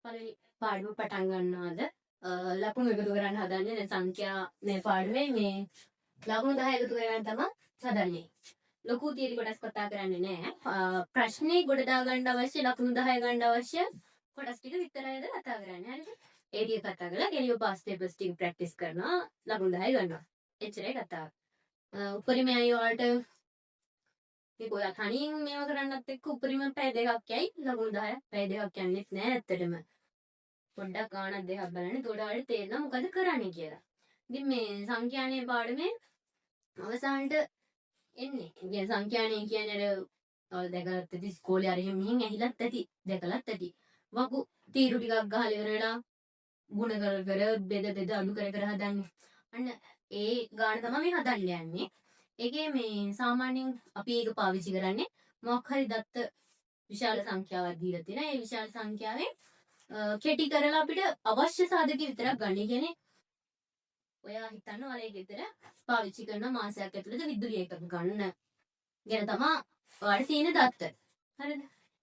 පළවෙනි පාඩුව පටන් ගන්නවාද ලකුණු එකතු කරන්න හදන්නේ දැන් සංඛ්‍යා මේ පාඩුවේ මේ ලකුණු 10 එකතු කරගන්න තමයි හදන්නේ. ලොකු තියරි කොටස් කතා කරන්නේ නැහැ. ප්‍රශ්නේ ගොඩ දා ගන්න අවශ්‍ය ලකුණු 10 ගන්න අවශ්‍ය කොටස් ටික විතරයිද කතා කරන්නේ. හරිද? ඒ ටික කතා කරලා ගෙලියෝ පාස් පේපර්ස් ටික ප්‍රැක්ටිස් කරනවා ලකුණු 10 ගන්නවා. එච්චරයි කතාව. උපරිම අයෝල්ට මේ කොයා තනියෙන් මේවා කරන්නත් එක්ක උපරිම පැය දෙකක් යයි ලකුණු 10 පැය දෙකක් යන්නේත් නෑ ඇත්තටම. පොඩ්ඩක් ගානක් දෙකක් බලන්න එතකොට ඔයාලට තේරෙනවා මොකද කරන්නේ කියලා. ඉතින් මේ සංඛ්‍යානේ පාඩමේ අවසානට එන්නේ. ඉතින් සංඛ්‍යානේ කියන්නේ අර ඔයාලා දැකලත් ඇති ඉස්කෝලේ අර එහෙම මිහින් ඇහිලත් ඇති දැකලත් ඇති. වකු තීරු ටිකක් ගහලා ඉවර වෙලා ಗುಣ කර බෙද අඩු කර හදන්නේ. අන්න ඒ ගාන තමයි මේ හදන්න යන්නේ. ඒකේ මේ සාමාන්‍යයෙන් අපි ඒක පාවිච්චි කරන්නේ මොකක් හරි දත්ත විශාල සංඛ්‍යාවක් දීලා තියෙනවා. ඒ විශාල සංඛ්‍යාවෙන් කෙටි කරලා අපිට අවශ්‍ය සාධක විතරක් ගන්න. කියන්නේ ඔයා හිතන්න ඔයාලා ඒක විතර පාවිච්චි කරන මාසයක් ඇතුළත විදුලිය එකක් ගන්න. ගැන තමයි ඔයාලට තියෙන දත්ත. හරිද?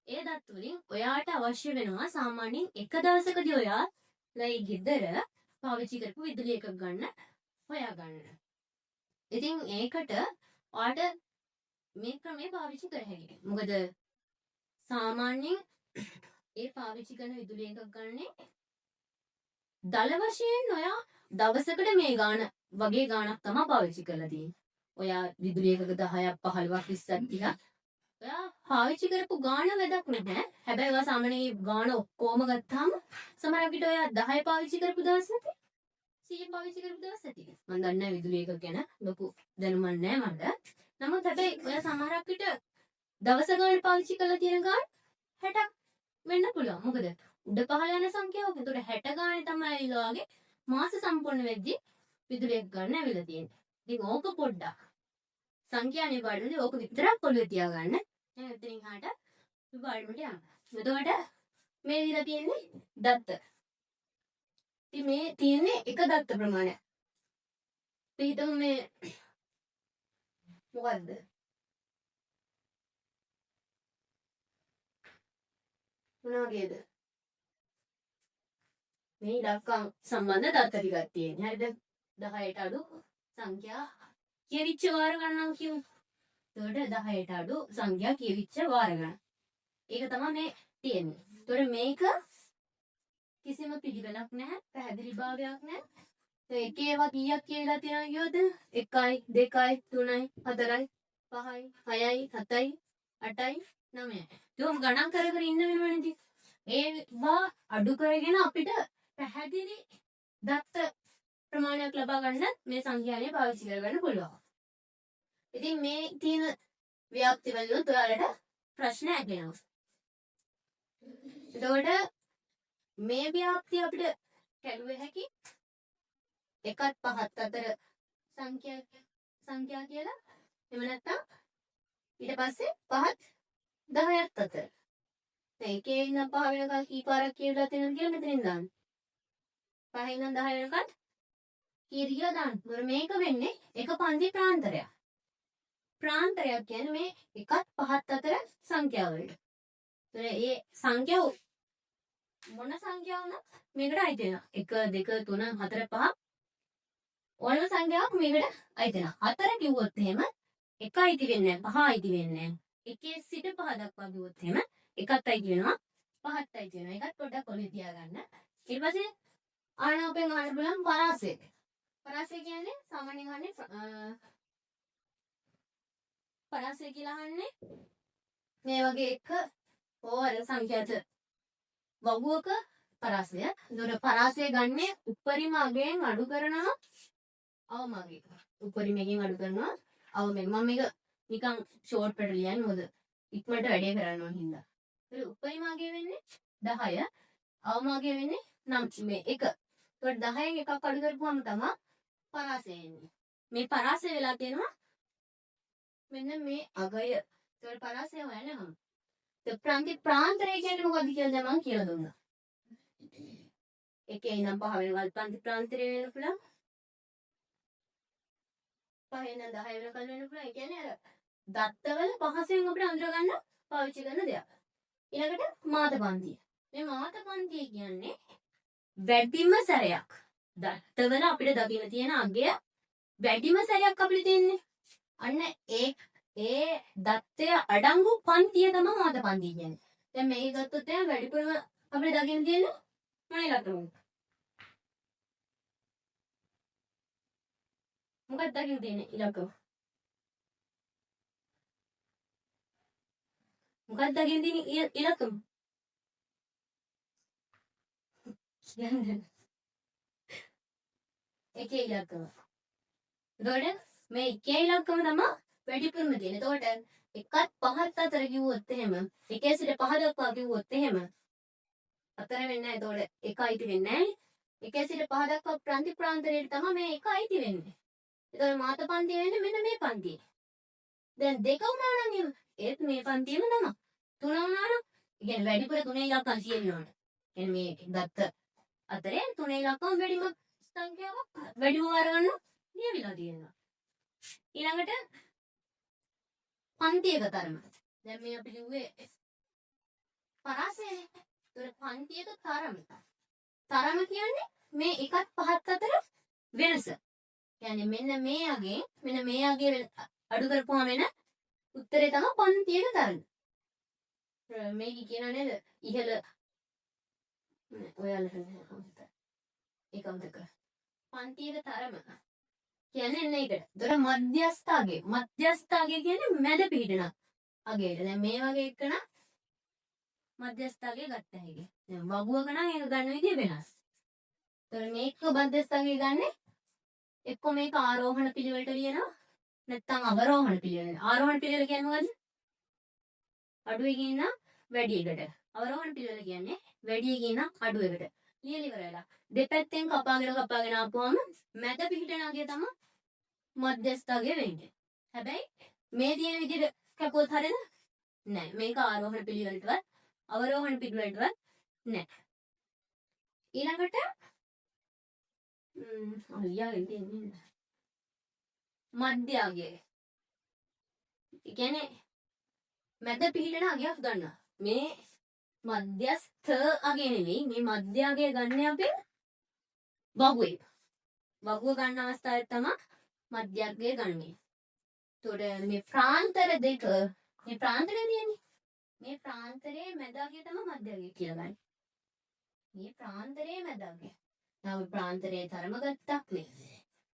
ඒ දත්ත වලින් ඔයාට අවශ්‍ය වෙනවා සාමාන්‍යයෙන් එක දවසකදී ඔයාලා ගෙදර පාවිච්චි කරපු විදුලිය එකක් ගන්න හොයා ගන්න. ඉතින් ඒකට ඔයාට මේ ක්‍රමය පාවිච්චි කර හැකියි. මොකද සාමාන්‍යයෙන් ඒ පාවිච්චි කරන විදුලිය එකක් ගන්නේ දල වශයෙන් ඔයා දවසකට මේ ගාන වගේ ගානක් තමයි පාවිච්චි කරලා තියෙන්නේ. ඔයා විදුලිය එකක 10ක් 15ක් 20ක් තියා ඔයා පාවිච්චි කරපු ගාන වැඩක් නැහැ. හැබැයි ඔයා සාමාන්‍යයෙන් ගාන ඔක්කොම ගත්තාම සමහර විට ඔයා 10 පාවිච්චි කරපු දවස් නැති 100 පාවිච්චි කරපු දවස් ඇති. මම දන්නේ නැහැ විදුලිය එකක් ගැන ලොකු දැනුමක් නැහැ මට. නමුත් හැබැයි ඔයා සමහරක් විට දවස ගාන පාවිච්චි කරලා තියෙන ගාන 60ක් වෙන්න පුළුවන්. මොකද උඩ පහළ යන සංඛ්‍යාවක්. ඒතකොට 60 ගානේ තමයි ඇවිල්ලා වගේ මාස සම්පූර්ණ වෙද්දී විදුලියක් ගන්න ඇවිල්ලා තියෙන්නේ. ඉතින් ඕක පොඩ්ඩක් සංඛ්‍යානේ පාඩුවේ ඕක විතරක් ඔළුවේ තියාගන්න. දැන් එතනින් හාට පාඩුවට යන්න. එතකොට මේ දීලා තියෙන්නේ දත්ත. ඉතින් මේ තියෙන්නේ එක දත්ත ප්‍රමාණයක්. අපි හිතමු මේ මොකද්ද? මොනවාගේද? මේ ඉලක්කම් සම්බන්ධ දත්ත ටිකක් තියෙනවා. හරිද? 10ට අඩු සංඛ්‍යා කියවිච්ච වාර ගණන් කියමු. එතකොට 10ට අඩු සංඛ්‍යා කියවිච්ච වාර ගණන්. ඒක තමයි මේ තියෙන්නේ. එතකොට මේක කිසිම පිළිවෙලක් නැහැ. පැහැදිලි භාවයක් නැහැ. ඒක ඒවා කීයක් කියලා තියෙනවා කියොත් 1යි 2යි 3යි 4යි 5යි 6යි 7යි 8යි 9යි. ඒක ගණන් කර කර ඉන්න වෙනවනේ ඉතින්. ඒවා අඩු කරගෙන අපිට පැහැදිලි දත්ත ප්‍රමාණයක් ලබා ගන්න මේ සංඛ්‍යානේ පාවිච්චි කරගන්න පුළුවන්. ඉතින් මේ තියෙන ව්‍යාප්ති වලින් ඔයාලට ප්‍රශ්න ඇගෙනවා. එතකොට මේ ව්‍යාප්තිය අපිට කැඩුවේ හැකි 1ත් 5ත් අතර සංඛ්‍යා කියලා. එහෙම නැත්නම් ඊට පස්සේ 5ත් 10ත් අතර. දැන් එකේ ඉඳන් 5 වෙනකන් කී පාරක් කියලා තියෙනවද කියලා මෙතනින් දාන්න. 5 ඉඳන් 10 වෙනකන් කීරියා දාන්න. මොකද මේක වෙන්නේ එක පන්ති ප්‍රාන්තරයක්. ප්‍රාන්තරයක් කියන්නේ මේ 1ත් 5ත් අතර සංඛ්‍යාව වලට. ඒතර මේ සංඛ්‍යාව මොන සංඛ්‍යාව වුණත් මේකට අයිති වෙනවා. 1 2 3 4 5 ඕනම සංඛ්‍යාවක් මේකට අයිති වෙනවා. 4 කිව්වොත් එහෙම 1 අයිති වෙන්නේ නැහැ 5 අයිති වෙන්නේ නැහැ. 1 සිට 5 දක්වා කිව්වොත් එහෙම 1ත් අයිති වෙනවා 5ත් අයිති වෙනවා. ඒකත් පොඩ්ඩක් ඔලුවේ තියාගන්න. ඊට පස්සේ ආනාපෙන් අහන්න බලන්න පරාසය. පරාසය කියන්නේ සාමාන්‍යයෙන් අහන්නේ පරාසය කියලා අහන්නේ මේ වගේ එක ඕවර සංඛ්‍යාත වගුවක පරාසය. ඒතකොට පරාසය ගන්නේ උපරිම අගයෙන් අඩු කරනවා අවම අගයක. උපරිමයෙන් අඩු කරනවා අවමෙන්. මම මේක නිකන් ෂෝට් එකට ලියන්නේ මොකද ඉක්මනට වැඩේ කරන්න ඕන හින්දා. ඒක උපරිම අගය වෙන්නේ 10. අවම අගය වෙන්නේ 9 මේ 1. ඒතකොට 10න් එකක් අඩු කරපුවම තමයි පරාසය එන්නේ. මේ පරාසය වෙලා තියෙනවා මෙන්න මේ අගය. ඒතකොට පරාසය හොයන්නේ නැහැ. ප්‍රාන්තරය කියන්නේ මොකද්ද කියලා දැන් මම කියලා දුන්නා. එකේ ඉඳන් 5 වෙනකල් ප්‍රාන්ති ප්‍රාන්තරය වෙන්න පුළුවන්. 5 ඉඳන් 10 වෙනකල් වෙන්න පුළුවන්. ඒ කියන්නේ අර දත්තවල පහසෙන් අපිට අඳුර ගන්න පාවිච්චි කරන දෙයක්. ඊළඟට මාත පන්තිය. මේ මාත පන්තිය කියන්නේ වැඩිම සැරයක් දත්තවල අපිට දකින්න තියෙන අගය වැඩිම සැරයක් අපිට තියෙන්නේ. අන්න ඒ දත්තය අඩංගු පන්තිය තමයි මාත පන්තිය කියන්නේ. දැන් මේක ගත්තොත් එහෙනම් වැඩිපුරම අපිට දකින්න තියෙන මොන ඉලක්කමද? මොකක්ද දකින්න තියෙන්නේ ඉලක්කම? මොකක්ද දකින්න තියෙන්නේ ඉලක්කම? කියන්නේ එකේ ඉලක්කම. එතකොට මේ එකේ ඉලක්කම තමයි වැඩිපුරම තියෙන්නේ. එතකොට එකත් පහත් අතර කිව්වොත් එහෙම එකේ සිට පහ දක්වා කිව්වොත් එහෙම අතර වෙන්නේ නැහැ. එතකොට එක අයිති වෙන්නේ නැහැ. එකේ සිට පහ දක්වා ප්‍රාන්ති ප්‍රාන්තරයට තමයි මේ එක අයිති වෙන්නේ. එතකොට මාත පන්තිය වෙන්නේ මෙන්න මේ පන්තිය. දැන් දෙක වුණා නම් එහෙම ඒත් මේ පන්තියම තමයි. තුන වුණා නම් කියන්නේ වැඩිපුර තුනේ ඉලක්කම් තියෙනවනේ. කියන්නේ මේ දත්ත අතරේ තුනේ ඉලක්කම් වැඩිම සංඛ්‍යාවක් වැඩිම වාර ගන්න නියමිලා තියෙනවා. ඊළඟට පන්තියක තරම. දැන් මේ අපි ලිව්වේ පරාසය. ඒතර පන්තියක තරම. තරම කියන්නේ මේ එකත් පහත් අතර වෙනස. කියන්නේ මෙන්න මේ අගේ අඩු කරපුවාම වෙන උත්තරේ තමයි පන්තියක තරම. මේක කියනවා නේද? ඉහළ ඔයාලට ඒකම දෙක. පන්තියක තරම කියන්නේ නේද? දොර මධ්‍යස්ථාගේ. මධ්‍යස්ථාගේ කියන්නේ මැද පිහිටන අගේට. දැන් මේ වගේ එකන මධ්‍යස්ථාගේ ගත්ත හැකි. දැන් වගුවක නම් ඒක ගන්න විදිය වෙනස්. ඒතර මේක මධ්‍යස්ථාගේ ගන්න එක්ක මේක ආරෝහණ පිළිවෙලට ලියනවා. නැත්නම් අවරෝහණ පිළිවෙල. ආරෝහණ පිළිවෙල කියන්නේ මොකද්ද? අඩුවේ ගින්න වැඩි එකට. අවරෝහණ පිළිවෙල කියන්නේ වැඩි ගින්න අඩු එකට. ලියලා ඉවරලා. දෙපැත්තෙන් කපාගෙන ආපුවම මැද පිහිටන අගය තමයි මධ්‍යස්ථාගේ වෙන්නේ. හැබැයි මේ තියෙන විදිහට කැපුවොත් හරියද? නෑ. මේක ආරෝහණ පිළිවෙලටවත් අවරෝහණ පිළිවෙලටවත් නෑ. ඊළඟට අයියාගේ තියෙන්නේ මධ්‍ය අගය. ඒ කියන්නේ මැද පිහිටන අගයක් ගන්නවා. මේ මධ්‍යස්ථ අගය නෙවෙයි මේ මධ්‍ය අගය ගන්න අපි වගුවේ. වගුව ගන්න අවස්ථාවේ තමයි මධ්‍ය අගය ගන්නෙ. ඒතකොට මේ ප්‍රාන්තර දෙක මේ ප්‍රාන්තරේ තියෙන්නේ. මේ ප්‍රාන්තරයේ මැද අගය තමයි මධ්‍ය අගය කියලා ගන්න. මේ ප්‍රාන්තරයේ මැද අගය. ನಾವು ප්‍රාන්තරයේ තරම ගත්තා. මේ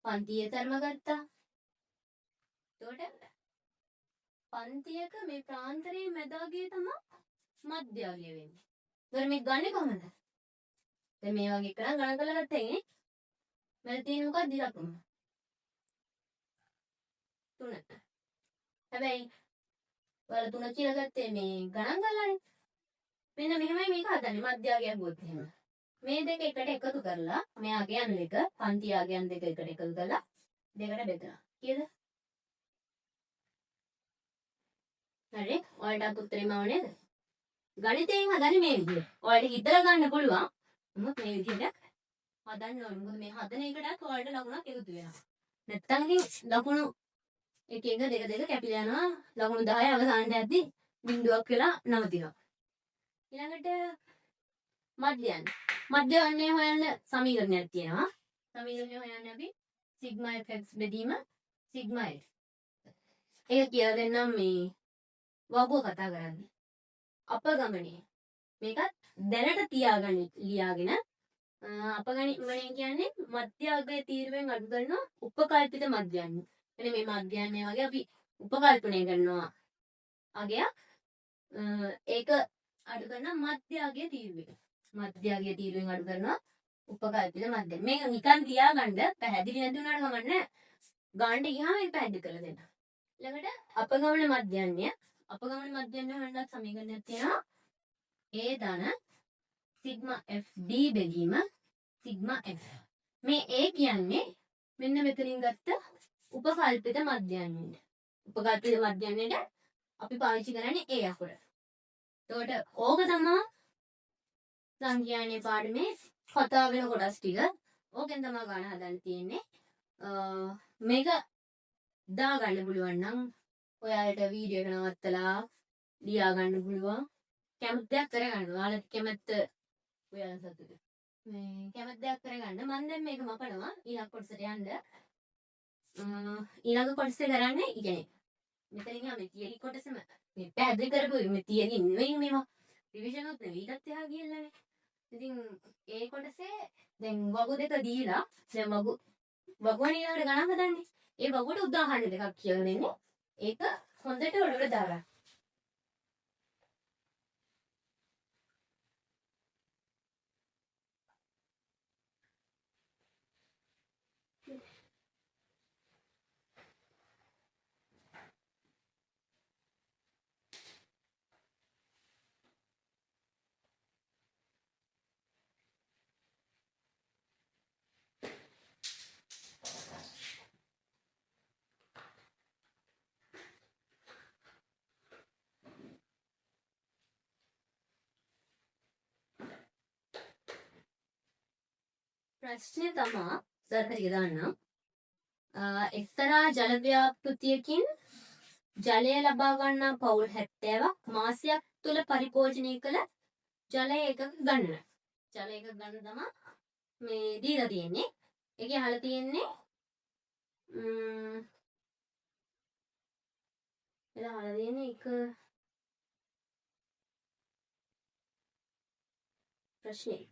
පන්තියේ තරම ගත්තා. ඒතකොට පන්තියක මේ ප්‍රාන්තරයේ මැද අගය තමයි මධ්‍ය අගය වෙන්නේ. ඒතර මේ ගන්නේ කොහොමද? දැන් මේ වගේ කරන් ගණන් කරලා ගත්තා ඉන්නේ. මම තියෙන මොකක්ද ඉලක්කම? 3. හැබැයි ඔයාලා 3 කියලා ගත්තේ මේ ගණන් කරලානේ. මෙන්න මෙහෙමයි මේක හදන්නේ මධ්‍ය අගයක් ගොත් එහෙම. මේ දෙක එකට එකතු කරලා මේ අගයන් දෙක පන්ති අගයන් දෙක එකට එකතු කරලා දෙකට බෙදනවා. කීයද? හරි. ඔයාලට උත්තරේ මම නේද? ගණිතයෙන් හදන්නේ මේ විදිහට. ඔයාලට හිතලා ගන්න පුළුවන්. මොකද මේ විදිහට හදන්න ඕනේ. මොකද මේ හදන එකටත් ඔයාලට ලකුණක් එකතු වෙනවා. නැත්තම් ඉතින් ලකුණු 1 1 2 2 කැපිලා යනවා. ලකුණු 10 අවසානට යද්දි බිඳුවක් වෙලා නවතිනවා. ඊළඟට මධ්‍යයන්. මධ්‍යයන්ේ හොයන්න සමීකරණයක් තියෙනවා. සමීකරණය හොයන්නේ අපි සිග්මා fx බෙදීම සිග්මා x. ඒක කියලා දෙන්නම් මේ වගුව කතා කරන්නේ. අපගමනය. මේකත් දැනට තියාගන්න ලියාගෙන අපගමනය කියන්නේ මධ්‍ය අගය තීරුවෙන් අඩු කරන උපකල්පිත මධ්‍යයන්. එනේ මේ මධ්‍යයන් මේ වගේ අපි උපකල්පනය කරනවා. අගයක් ඒක අඩු කරන මධ්‍ය අගය තීරුවෙන්. මධ්‍ය අගය තීරුවෙන් අඩු කරනවා උපකල්පිත මධ්‍යයන්. මේක නිකන් තියාගන්න පැහැදිලි නැති වුණාට කමක් නැහැ. ගාන්න ගියාම ඒක පැහැදිලි කරලා දෙන්න. ඊළඟට අපගමන මධ්‍යයන්ය අපගමන මධ්‍යයන්ය හොයන්න සමීකරණයක් තියෙනවා. A ධන සිග්මා FD බෙදීම සිග්මා F. මේ A කියන්නේ මෙන්න මෙතනින් ගත්ත උපකල්පිත මධ්‍යයන්ට. උපකල්පිත මධ්‍යයන්ට අපි පාවිච්චි කරන්නේ A අකුර. එතකොට ඕක තමයි සංඛ්‍යානේ පාඩමේ කතා වෙන කොටස් ටික. ඕකෙන් තමයි ගණන් හදන්න තියෙන්නේ. මේක දාගන්න පුළුවන් නම් ඔයාලට වීඩියෝ එක නවත්තලා ලියා ගන්න පුළුවන්. කැමති දෙයක් කරගන්න. ඔයාලට කැමැත්ත ඔයාලා සතුට. මේ කැමති දෙයක් කරගන්න. මම දැන් මේක මපනවා ඊළඟ කොටසට යන්න. ඊළඟ කොටසේ කරන්නේ ඉතින් මෙතනින් මේ තියරි කොටසම මේ පැහැදිලි කරපු මේ තියරි නෙවෙයි මේවා රිවිෂන් උත් නෙවෙයි ඊටත් එහා ගියලානේ. ඉතින් ඒ කොටසේ දැන් වගු දෙක දීලා දැන් වගුවනේ ඊළඟට ගණන් හදන්නේ. ඒ වගුවට උදාහරණ දෙකක් කියලා දෙන්නේ. ඒක හොඳට ඔළුවට දාගන්න. ප්‍රශ්නේ තමා දර්ශනික දාන්නම්. එක්තරා ජල ව්‍යාපෘතියකින් ජලය ලබා ගන්නා පවුල් 70ක් මාසයක් තුල පරිභෝජනය කළ ජලය එකක ගණන. ජල එකක ගණන තමයි මේ දීලා තියෙන්නේ. ඒකේ අහලා තියෙන්නේ එලා අහලා තියෙන්නේ එක ප්‍රශ්නේ